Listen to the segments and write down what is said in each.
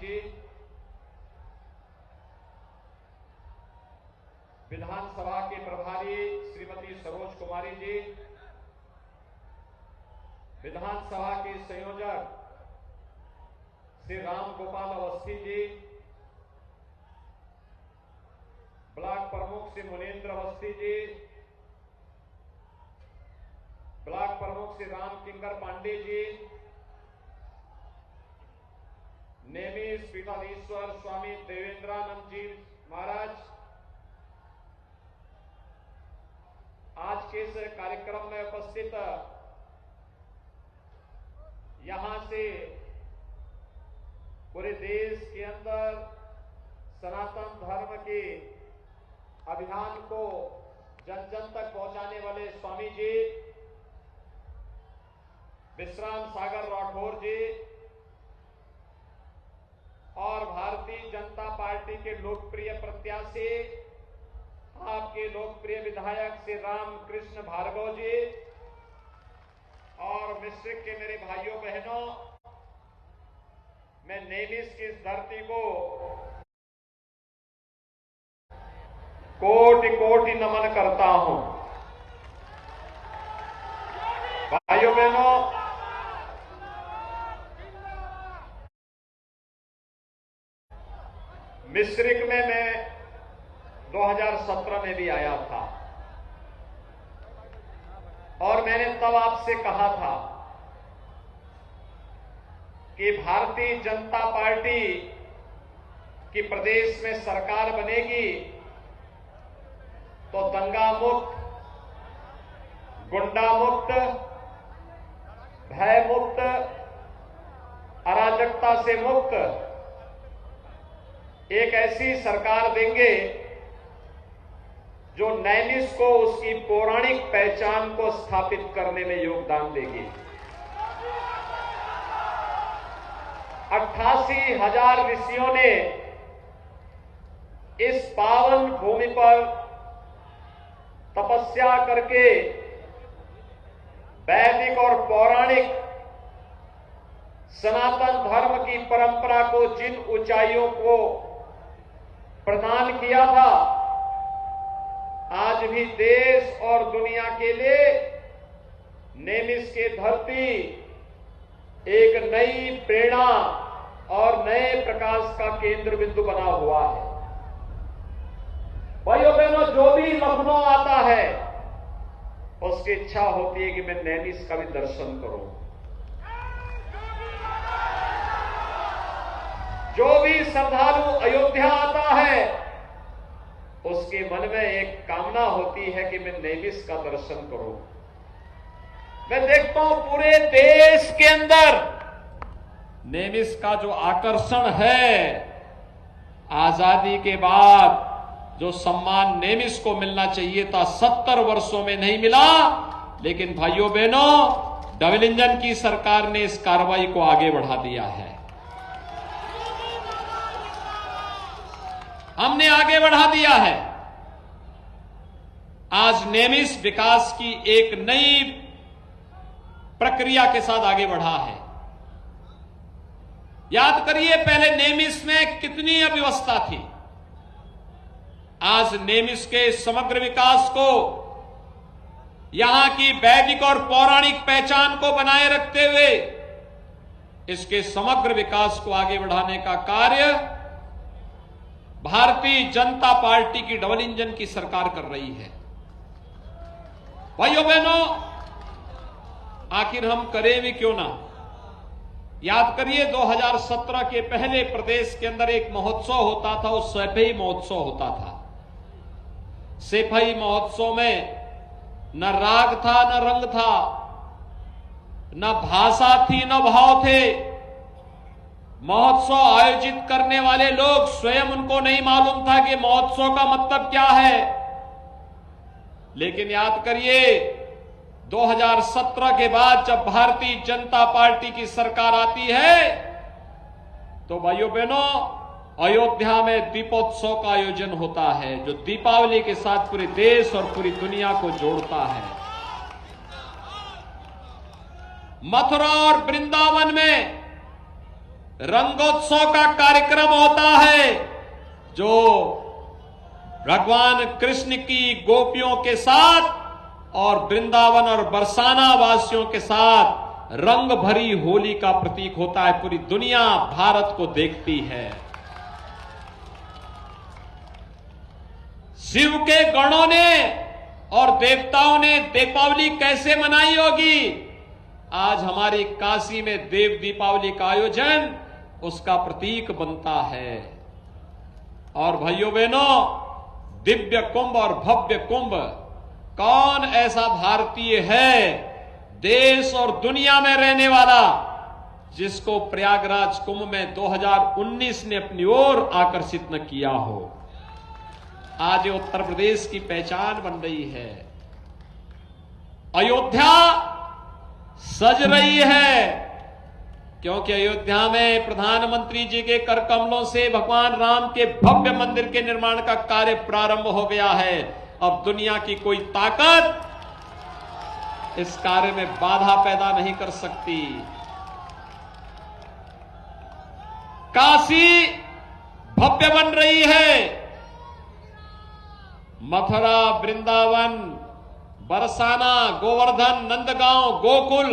जी, विधानसभा के प्रभारी श्रीमती सरोज कुमारी जी, विधानसभा के संयोजक श्री राम गोपाल अवस्थी जी, ब्लॉक प्रमुख श्री मुनेन्द्र अवस्थी जी, ब्लॉक प्रमुख श्री राम किंकर पांडे जी, नेमिस पीठाधीश्वर स्वामी देवेंद्रानंद जी महाराज, आज के इस कार्यक्रम में उपस्थित यहां से पूरे देश के अंदर सनातन धर्म के अभियान को जन जन तक पहुंचाने वाले स्वामी जी, विश्राम सागर राठौर जी और भारतीय जनता पार्टी के लोकप्रिय प्रत्याशी आपके लोकप्रिय विधायक श्री रामकृष्ण भार्गव जी और मिश्रिक के मेरे भाइयों बहनों, मैं नेमिस की इस धरती को कोटि कोटि नमन करता हूं। भाइयों बहनों, मिश्रिक में मैं 2017 में भी आया था और मैंने तब आपसे कहा था कि भारतीय जनता पार्टी की प्रदेश में सरकार बनेगी तो दंगा मुक्त, गुंडा मुक्त, भय मुक्त, अराजकता से मुक्त एक ऐसी सरकार देंगे जो नैमिष को उसकी पौराणिक पहचान को स्थापित करने में योगदान देगी। 88,000 ऋषियों ने इस पावन भूमि पर तपस्या करके वैदिक और पौराणिक सनातन धर्म की परंपरा को जिन ऊंचाइयों को प्रदान किया था, आज भी देश और दुनिया के लिए नेमिष की धरती एक नई प्रेरणा और नए प्रकाश का केंद्र बिंदु बना हुआ है। भाइयों बहनों, जो भी लखनऊ आता है उसकी इच्छा होती है कि मैं नेमिष का भी दर्शन करूं। जो भी श्रद्धालु अयोध्या आता है उसके मन में एक कामना होती है कि मैं नेमिष का दर्शन करूं। मैं देखता हूं पूरे देश के अंदर नेमिष का जो आकर्षण है, आजादी के बाद जो सम्मान नेमिष को मिलना चाहिए था 70 वर्षों में नहीं मिला। लेकिन भाइयों बहनों, डबल इंजन की सरकार ने इस कार्रवाई को आगे बढ़ा दिया है। हमने आगे बढ़ा दिया है। आज नेमिष विकास की एक नई प्रक्रिया के साथ आगे बढ़ा है। याद करिए, पहले नेमिष में कितनी अव्यवस्था थी। आज नेमिष के समग्र विकास को, यहां की वैदिक और पौराणिक पहचान को बनाए रखते हुए इसके समग्र विकास को आगे बढ़ाने का कार्य भारतीय जनता पार्टी की डबल इंजन की सरकार कर रही है। भाइयों बहनों, आखिर हम करें भी क्यों ना। याद करिए, 2017 के पहले प्रदेश के अंदर एक महोत्सव होता था, वो सैफई महोत्सव होता था। सैफई महोत्सव में न राग था, न रंग था, न भाषा थी, न भाव थे। महोत्सव आयोजित करने वाले लोग स्वयं, उनको नहीं मालूम था कि महोत्सव का मतलब क्या है। लेकिन याद करिए, 2017 के बाद जब भारतीय जनता पार्टी की सरकार आती है तो भाइयों बहनों, अयोध्या में दीपोत्सव का आयोजन होता है, जो दीपावली के साथ पूरे देश और पूरी दुनिया को जोड़ता है। मथुरा और वृंदावन में रंगोत्सव का कार्यक्रम होता है जो भगवान कृष्ण की गोपियों के साथ और वृंदावन और बरसाना वासियों के साथ रंग भरी होली का प्रतीक होता है। पूरी दुनिया भारत को देखती है। शिव के गणों ने और देवताओं ने दीपावली कैसे मनाई होगी? आज हमारी काशी में देव दीपावली का आयोजन उसका प्रतीक बनता है। और भाइयों बहनों, दिव्य कुंभ और भव्य कुंभ, कौन ऐसा भारतीय है देश और दुनिया में रहने वाला जिसको प्रयागराज कुंभ में 2019 ने अपनी ओर आकर्षित न किया हो? आज उत्तर प्रदेश की पहचान बन रही है। अयोध्या सज रही है क्योंकि अयोध्या में प्रधानमंत्री जी के कर कमलों से भगवान राम के भव्य मंदिर के निर्माण का कार्य प्रारंभ हो गया है। अब दुनिया की कोई ताकत इस कार्य में बाधा पैदा नहीं कर सकती। काशी भव्य बन रही है। मथुरा, वृंदावन, बरसाना, गोवर्धन, नंदगांव, गोकुल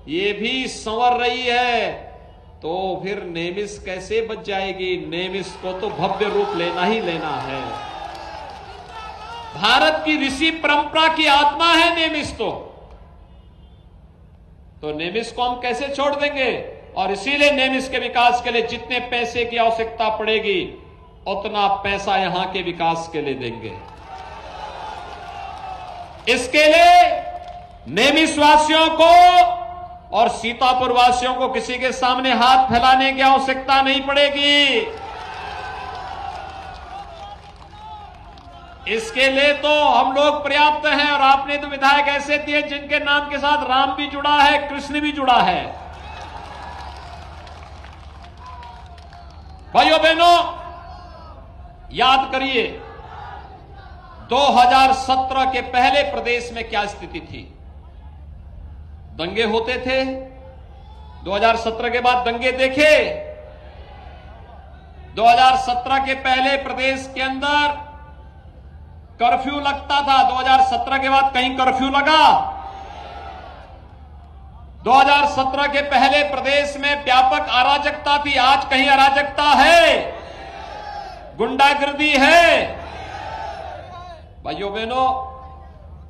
ये भी संवर रही है। तो फिर नेमिष कैसे बच जाएगी? नेमिष को तो भव्य रूप लेना ही लेना है। भारत की ऋषि परंपरा की आत्मा है नेमिष तो नेमिष को हम कैसे छोड़ देंगे? और इसीलिए नेमिष के विकास के लिए जितने पैसे की आवश्यकता पड़ेगी उतना पैसा यहां के विकास के लिए देंगे। इसके लिए नेमिष वासियों को और सीतापुर वासियों को किसी के सामने हाथ फैलाने की आवश्यकता नहीं पड़ेगी। इसके लिए तो हम लोग पर्याप्त हैं। और आपने तो विधायक ऐसे दिए जिनके नाम के साथ राम भी जुड़ा है, कृष्ण भी जुड़ा है। भाइयों बहनों, याद करिए 2017 के पहले प्रदेश में क्या स्थिति थी। दंगे होते थे। 2017 के बाद दंगे देखे। 2017 के पहले प्रदेश के अंदर कर्फ्यू लगता था। 2017 के बाद कहीं कर्फ्यू लगा? 2017 के पहले प्रदेश में व्यापक अराजकता थी। आज कहीं अराजकता है? गुंडागिर्दी है? भाइयों बहनों,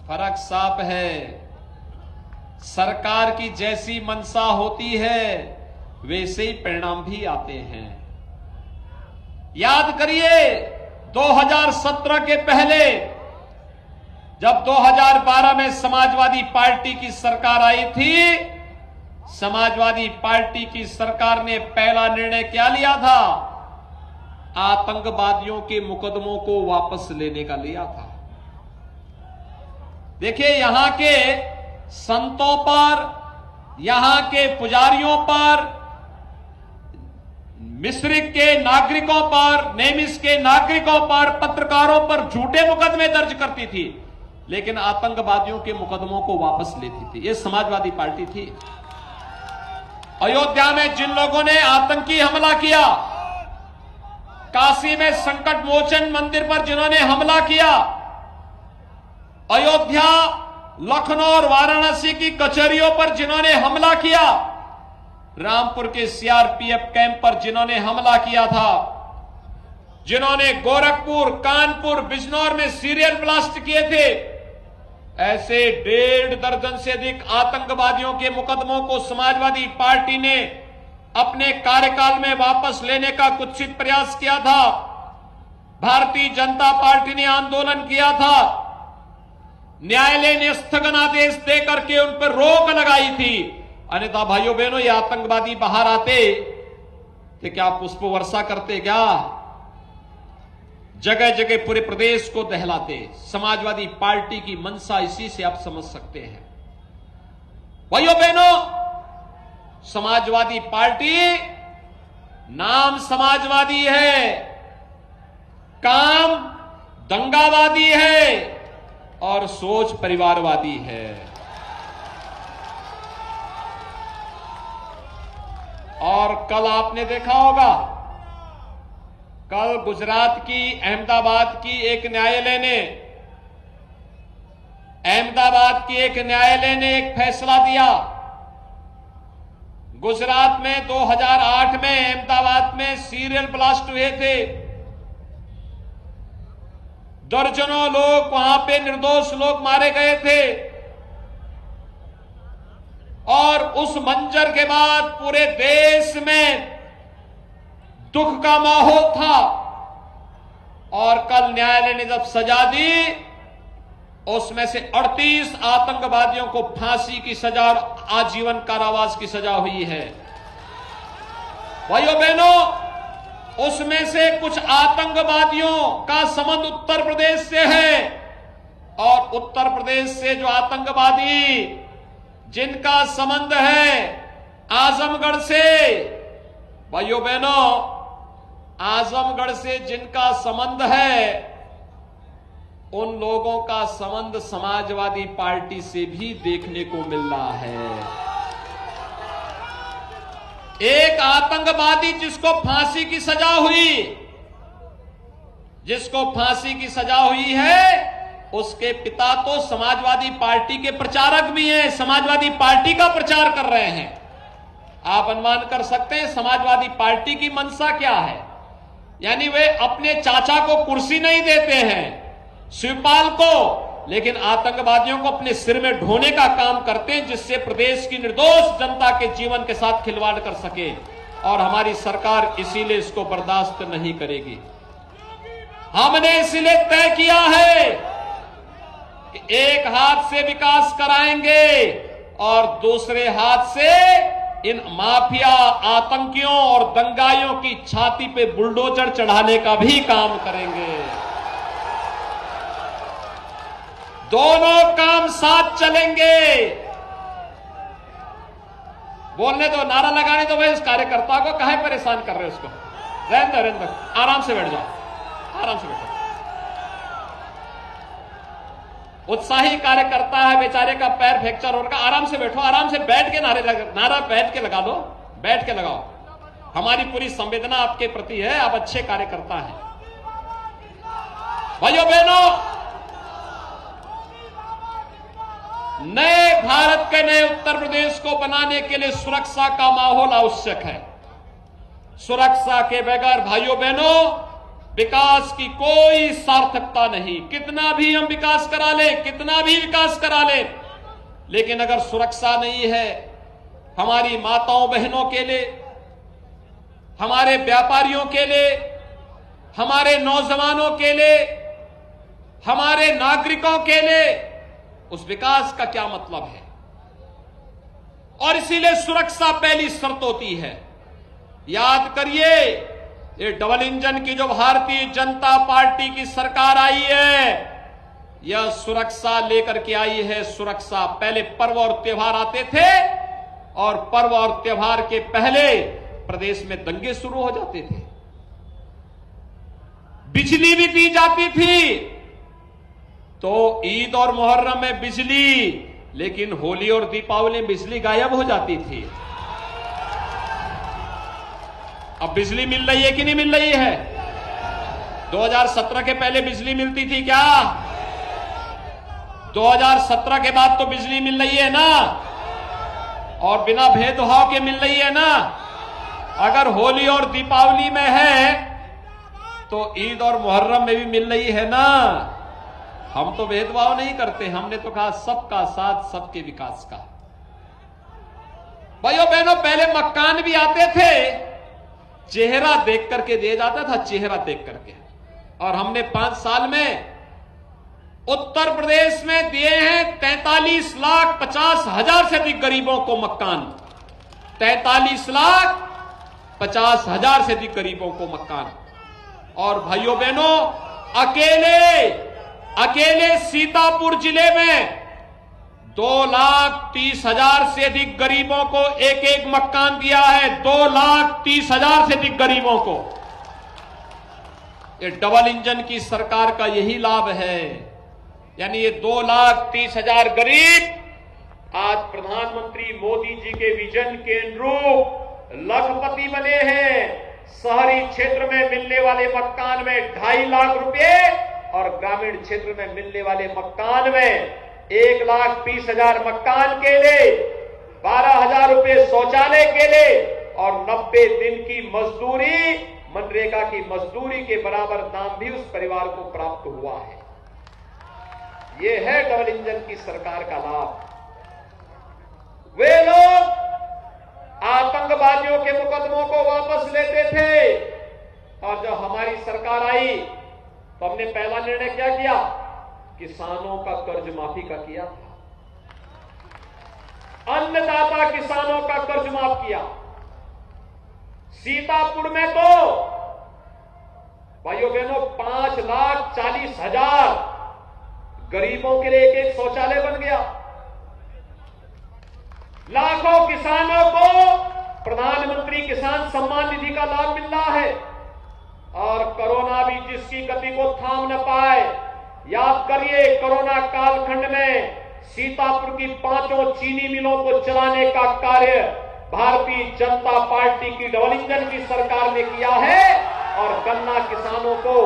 फर्क साफ है। सरकार की जैसी मंशा होती है वैसे ही परिणाम भी आते हैं। याद करिए 2017 के पहले जब 2012 में समाजवादी पार्टी की सरकार आई थी, समाजवादी पार्टी की सरकार ने पहला निर्णय क्या लिया था? आतंकवादियों के मुकदमों को वापस लेने का लिया था। देखिए, यहां के संतों पर, यहां के पुजारियों पर, मिस्र के नागरिकों पर, नेमिष के नागरिकों पर, पत्रकारों पर झूठे मुकदमे दर्ज करती थी, लेकिन आतंकवादियों के मुकदमों को वापस लेती थी। यह समाजवादी पार्टी थी। अयोध्या में जिन लोगों ने आतंकी हमला किया, काशी में संकट मोचन मंदिर पर जिन्होंने हमला किया, अयोध्या, लखनऊ और वाराणसी की कचहरियों पर जिन्होंने हमला किया, रामपुर के सीआरपीएफ कैंप पर जिन्होंने हमला किया था, जिन्होंने गोरखपुर, कानपुर, बिजनौर में सीरियल ब्लास्ट किए थे, ऐसे 1.5 दर्जन से अधिक आतंकवादियों के मुकदमों को समाजवादी पार्टी ने अपने कार्यकाल में वापस लेने का कुत्सित प्रयास किया था। भारतीय जनता पार्टी ने आंदोलन किया था। न्यायालय ने स्थगन आदेश देकर के उन पर रोक लगाई थी। अन्यथा भाइयों बहनों, ये आतंकवादी बाहर आते तो क्या पुष्प वर्षा करते? क्या जगह जगह पूरे प्रदेश को दहलाते? समाजवादी पार्टी की मंशा इसी से आप समझ सकते हैं। भाइयों बहनों, समाजवादी पार्टी नाम समाजवादी है, काम दंगावादी है और सोच परिवारवादी है। और कल आपने देखा होगा, कल गुजरात की अहमदाबाद की एक न्यायालय ने एक फैसला दिया। गुजरात में 2008 में अहमदाबाद में सीरियल ब्लास्ट हुए थे। दर्जनों लोग वहां पे निर्दोष लोग मारे गए थे और उस मंजर के बाद पूरे देश में दुख का माहौल था। और कल न्यायालय ने जब सजा दी, उसमें से 38 आतंकवादियों को फांसी की सजा और आजीवन कारावास की सजा हुई है। भाइयों बहनों, उसमें से कुछ आतंकवादियों का संबंध उत्तर प्रदेश से है और उत्तर प्रदेश से जो आतंकवादी जिनका संबंध है आजमगढ़ से, भाइयों बहनों, आजमगढ़ से जिनका संबंध है, उन लोगों का संबंध समाजवादी पार्टी से भी देखने को मिल रहा है। एक आतंकवादी जिसको फांसी की सजा हुई है, उसके पिता तो समाजवादी पार्टी के प्रचारक भी हैं, समाजवादी पार्टी का प्रचार कर रहे हैं। आप अनुमान कर सकते हैं समाजवादी पार्टी की मंशा क्या है। यानी वे अपने चाचा को कुर्सी नहीं देते हैं, शिवपाल को, लेकिन आतंकवादियों को अपने सिर में ढोने का काम करते हैं, जिससे प्रदेश की निर्दोष जनता के जीवन के साथ खिलवाड़ कर सके। और हमारी सरकार इसीलिए इसको बर्दाश्त नहीं करेगी। हमने इसीलिए तय किया है कि एक हाथ से विकास कराएंगे और दूसरे हाथ से इन माफिया, आतंकियों और दंगाइयों की छाती पे बुलडोजर चढ़ाने का भी काम करेंगे। दोनों काम साथ चलेंगे। बोलने दो, नारा लगाने दो भाई। इस कार्यकर्ता को काहे परेशान कर रहे हो? उसको रहने दो, आराम से बैठ जाओ, आराम से बैठो। उत्साही कार्यकर्ता है, बेचारे का पैर फ्रैक्चर हो रहा, आराम से बैठो, आराम से बैठ के नारा बैठ के लगा दो, बैठ के लगाओ। हमारी पूरी संवेदना आपके प्रति है, आप अच्छे कार्यकर्ता हैं। भाइयों बहनों, नए भारत के नए उत्तर प्रदेश को बनाने के लिए सुरक्षा का माहौल आवश्यक है। सुरक्षा के बगैर भाइयों बहनों विकास की कोई सार्थकता नहीं। कितना भी हम विकास करा ले, कितना भी विकास करा ले, लेकिन अगर सुरक्षा नहीं है हमारी माताओं बहनों के लिए, हमारे व्यापारियों के लिए, हमारे नौजवानों के लिए, हमारे नागरिकों के लिए, उस विकास का क्या मतलब है? और इसीलिए सुरक्षा पहली शर्त होती है। याद करिए, ये डबल इंजन की जो भारतीय जनता पार्टी की सरकार आई है, यह सुरक्षा लेकर के आई है। सुरक्षा, पहले पर्व और त्योहार आते थे और पर्व और त्योहार के पहले प्रदेश में दंगे शुरू हो जाते थे, बिजली भी दी जाती थी। तो ईद और मुहर्रम में बिजली, लेकिन होली और दीपावली में बिजली गायब हो जाती थी। अब बिजली मिल रही है कि नहीं मिल रही है? 2017 के पहले बिजली मिलती थी क्या? 2017 के बाद तो बिजली मिल रही है ना, और बिना भेदभाव के मिल रही है ना। अगर होली और दीपावली में है तो ईद और मुहर्रम में भी मिल रही है ना। हम तो भेदभाव नहीं करते, हमने तो कहा सबका साथ, सबके विकास का। भाइयों बहनों, पहले मकान भी आते थे, चेहरा देख करके दिया जाता था, चेहरा देख करके। और हमने 5 साल में उत्तर प्रदेश में दिए हैं 43,50,000 से अधिक गरीबों को मकान। 43,50,000 से अधिक गरीबों को मकान। और भाइयों बहनों, अकेले सीतापुर जिले में 2,30,000 से अधिक गरीबों को एक एक मकान दिया है। 2,30,000 से अधिक गरीबों को। ये डबल इंजन की सरकार का यही लाभ है। यानी ये 2,30,000 गरीब आज प्रधानमंत्री मोदी जी के विजन के अनुरूप लखपति बने हैं। शहरी क्षेत्र में मिलने वाले मकान में 2.5 लाख रुपए और ग्रामीण क्षेत्र में मिलने वाले मकान में 1,20,000 मकान के लिए, 12,000 रुपए शौचालय के लिए और 90 दिन की मजदूरी, मनरेगा की मजदूरी के बराबर दाम भी उस परिवार को प्राप्त हुआ है। यह है डबल इंजन की सरकार का लाभ। वे लोग आतंकवादियों के मुकदमों को वापस लेते थे और जब हमारी सरकार आई तो हमने पहला निर्णय क्या किया? किसानों का कर्ज माफी का किया था। अन्नदाता किसानों का कर्ज माफ किया। सीतापुर में तो भाइयों बहनों 5,40,000 गरीबों के लिए एक शौचालय बन गया। लाखों किसानों को प्रधानमंत्री किसान सम्मान निधि का लाभ मिल रहा है और कोरोना भी जिसकी गति को थाम न पाए। याद करिए, कोरोना कालखंड में सीतापुर की 5 चीनी मिलों को चलाने का कार्य भारतीय जनता पार्टी की डबल इंजन की सरकार ने किया है और गन्ना किसानों को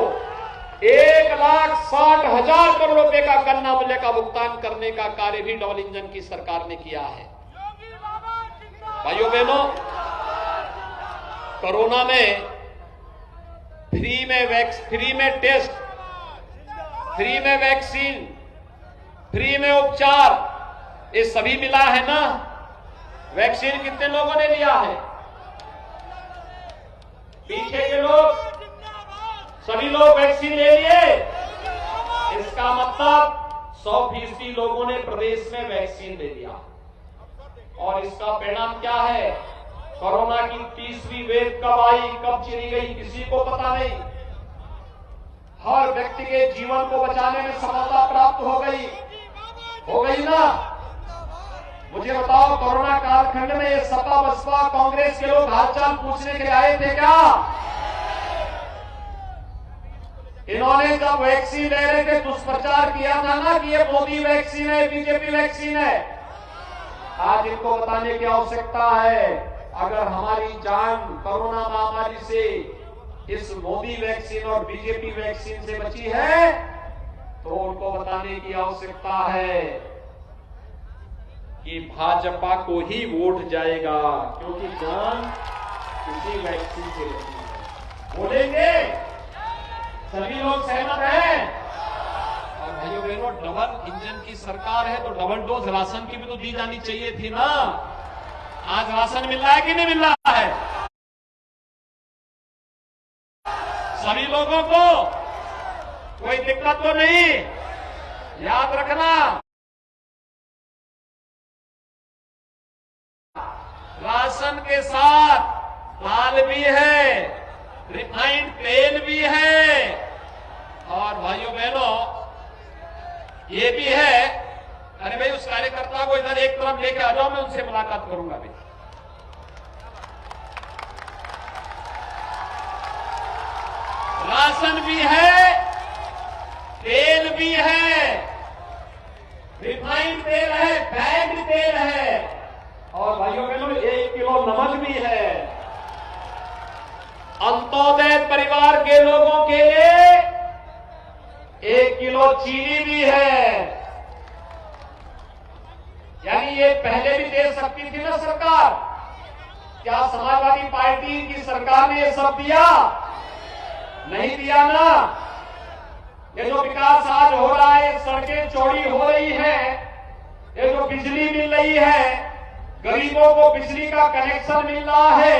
1,60,000 करोड़ रुपए का गन्ना मूल्य का भुगतान करने का कार्य भी डबल इंजन की सरकार ने किया है। भाइयों बहनों, कोरोना में फ्री में टेस्ट, फ्री में वैक्सीन, फ्री में उपचार, ये सभी मिला है ना? वैक्सीन कितने लोगों ने लिया है? पीछे के लोग सभी लोग वैक्सीन ले लिए। इसका मतलब 100% लोगों ने प्रदेश में वैक्सीन ले लिया और इसका परिणाम क्या है? कोरोना की तीसरी वेव कब आई, कब चली गई, किसी को पता नहीं। हर व्यक्ति के जीवन को बचाने में सफलता प्राप्त हो गई ना? मुझे बताओ, कोरोना कालखंड में ये सपा बसपा कांग्रेस के लोग हालचाल पूछने के लिए आए थे क्या? इन्होंने जब वैक्सीन ले रहे थे दुष्प्रचार किया था ना कि ये मोदी वैक्सीन है, बीजेपी वैक्सीन है। आज इनको बताने की आवश्यकता है, अगर हमारी जान कोरोना महामारी से इस मोदी वैक्सीन और बीजेपी वैक्सीन से बची है तो उनको बताने की आवश्यकता है कि भाजपा को ही वोट जाएगा, क्योंकि जान किसी वैक्सीन से बची है। बोलेंगे सभी लोग सहमत हैं? और भाइयों बहनों, डबल इंजन की सरकार है तो डबल डोज राशन की भी तो दी जानी चाहिए थी ना। आज राशन मिल रहा है कि नहीं मिल रहा है सभी लोगों को? कोई दिक्कत तो नहीं? याद रखना, राशन के साथ दाल भी है, रिफाइंड तेल भी है और भाइयों बहनों ये भी है। अरे भाई, उस कार्यकर्ता को इधर एक तरफ लेके आ जाओ, मैं उनसे मुलाकात करूंगा भाई। राशन भी है, तेल भी है, रिफाइंड तेल है, बैग्ड तेल है और भाइयों बहनों 1 किलो नमक भी है। अंत्योदय परिवार के लोगों के लिए 1 किलो चीनी भी है। यानी ये पहले भी दे सकती थी ना सरकार? क्या समाजवादी पार्टी की सरकार ने ये सब दिया? नहीं दिया ना। ये जो विकास आज हो रहा है, सड़कें चौड़ी हो रही है, ये जो बिजली मिल रही है, गरीबों को बिजली का कनेक्शन मिल रहा है,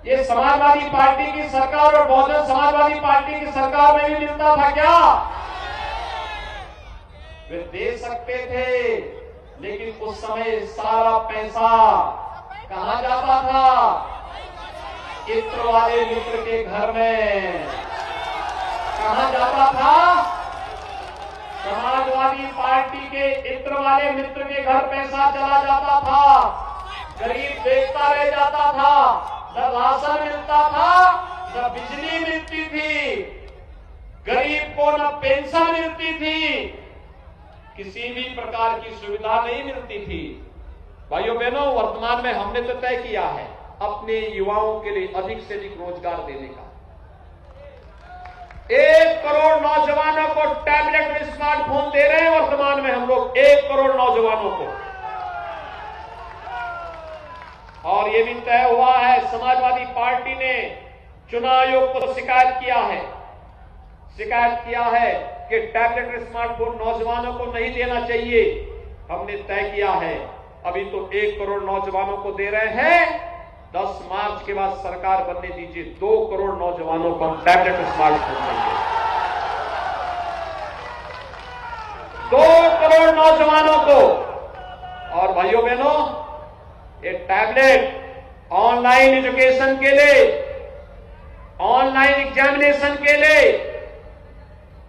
ये समाजवादी पार्टी की सरकार और बहुजन समाजवादी पार्टी की सरकार में भी मिलता था क्या? वे दे सकते थे, लेकिन उस समय सारा पैसा कहां जाता था? इत्र वाले मित्र के घर में। कहां जाता था? समाजवादी पार्टी के इत्र वाले मित्र के घर पैसा चला जाता था। गरीब देखता रह जाता था, न राशन मिलता था, न बिजली मिलती थी, गरीब को न पेंशन मिलती थी, किसी भी प्रकार की सुविधा नहीं मिलती थी। भाइयों बहनों, वर्तमान में हमने तो तय किया है अपने युवाओं के लिए अधिक से अधिक रोजगार देने का। 1 करोड़ नौजवानों को टैबलेट में स्मार्टफोन दे रहे हैं वर्तमान में हम लोग, 1 करोड़ नौजवानों को। और ये भी तय हुआ है, समाजवादी पार्टी ने चुनाव आयोग को शिकायत किया है कि टैबलेट में स्मार्टफोन नौजवानों को नहीं देना चाहिए। हमने तय किया है, अभी तो 1 करोड़ नौजवानों को दे रहे हैं, 10 मार्च के बाद सरकार बनने दीजिए, 2 करोड़ नौजवानों को हम टैबलेट में स्मार्टफोन देंगे। 2 करोड़ नौजवानों को। और भाइयों बहनों, ये टैबलेट ऑनलाइन एजुकेशन के लिए, ऑनलाइन एग्जामिनेशन के लिए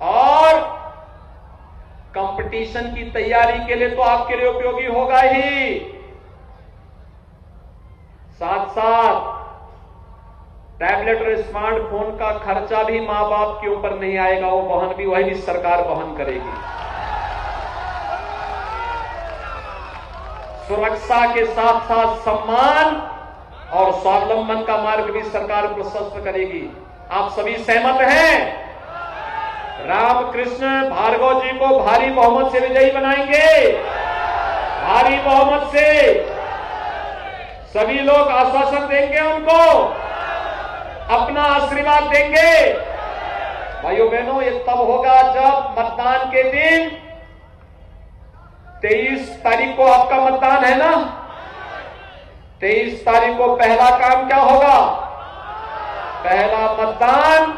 और कंपटीशन की तैयारी के लिए तो आपके लिए उपयोगी होगा ही, साथ साथ टैबलेट और स्मार्टफोन का खर्चा भी मां बाप के ऊपर नहीं आएगा, वो वही भी सरकार वहन करेगी। सुरक्षा के साथ साथ सम्मान और स्वावलंबन का मार्ग भी सरकार प्रशस्त करेगी। आप सभी सहमत हैं? रामकृष्ण भार्गव जी को भारी बहुमत से विजयी बनाएंगे। भारी बहुमत से सभी लोग आश्वासन देंगे, उनको अपना आशीर्वाद देंगे। भाइयों बहनों, ये तब होगा जब मतदान के दिन 23 तारीख को आपका मतदान है ना, 23 तारीख को पहला काम क्या होगा? पहला मतदान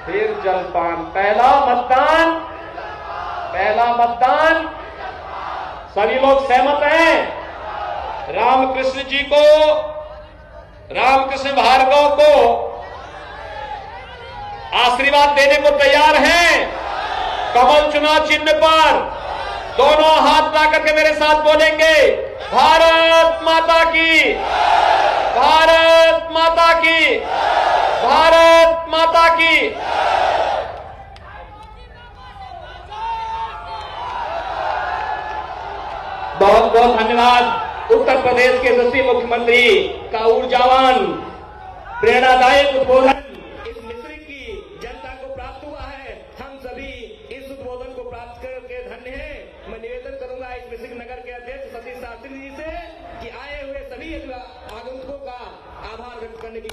फिर जलपान। पहला मतदान। सभी लोग सहमत हैं? रामकृष्ण जी को, रामकृष्ण भार्गव को आशीर्वाद देने को तैयार हैं? कमल चुनाव चिन्ह पर दोनों हाथ ला करके मेरे साथ बोलेंगे, भारत माता की, भारत माता की, भारत माता की। बहुत बहुत धन्यवाद। उत्तर प्रदेश के यशस्वी मुख्यमंत्री का ऊर्जावान प्रेरणादायक उद्बोधन इस मिस्र की जनता को प्राप्त हुआ है। हम सभी इस उद्बोधन को प्राप्त करके धन्य हैं। मैं निवेदन करूंगा इस मिस्र नगर के अध्यक्ष सतीश शास्त्री जी से कि आए हुए सभी आगंतुकों का आभार व्यक्त करने की